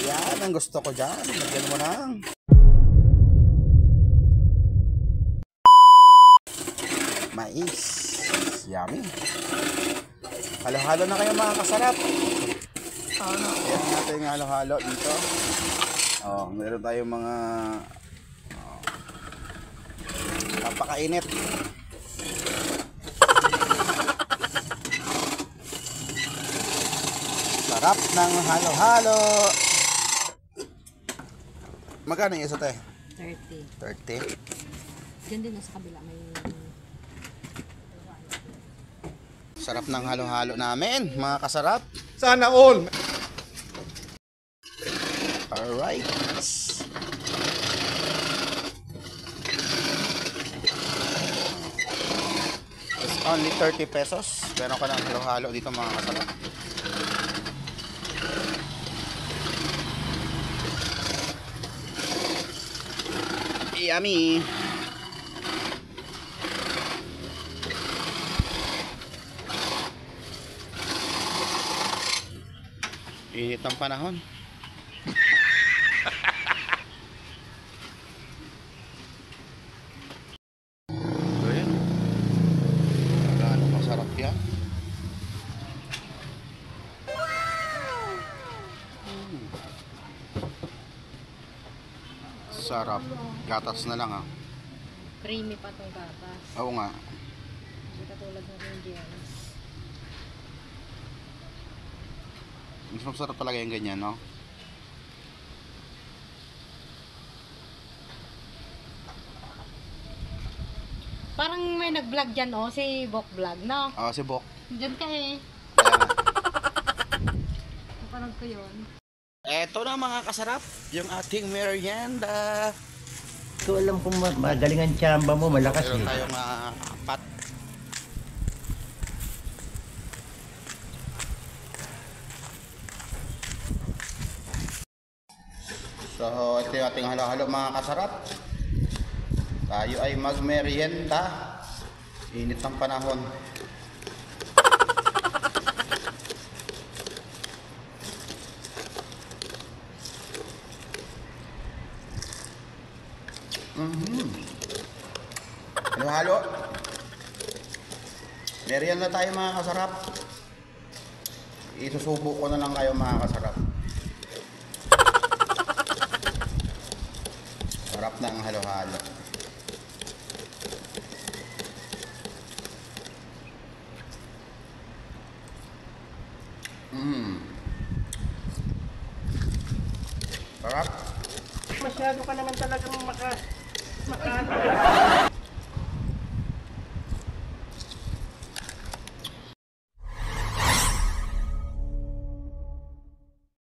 Yan ang gusto ko dyan. Lagyan mo ng mais. Yummy. Halo-halo na kayo mga kasarap. Yan natin yung halo-halo dito. Meron tayong mga napakainit. Sarap ng halo-halo. Magkano yung isa tayo? 30. 30. Diyan din sa kabila may... Sarap ng halo-halo namin, mga kasarap. Sana all! Alright. It's only 30 pesos. Meron ka ng halo-halo dito, mga kasarap. Yummy! Init ang panahon. Ayan. Gaano masarap yan. Sarap. Gatas na lang ah. Creamy pa tong gatas. Oo nga. Hindi katulad ng Indians. Mas masarap talaga yung ganyan, no? Parang may nag-vlog dyan, oh. Si Bok Vlog, no? Si Bok. Diyan ka eh. Kaya nga. Napanood ko yun. Eto na mga kasarap, yung ating merienda. So alam kong magaling ang tsamba mo, malakas Meron eh. tayong apat. So ito yung ating halo-halo mga kasarap. Tayo ay magmerienda. Init ng panahon. Halo-halo. Merienda tayo mga kasarap. Isusubo ko na lang kayo mga kasarap. Sarap na ang halo-halo. Sarap. Masyado ka naman talagang maka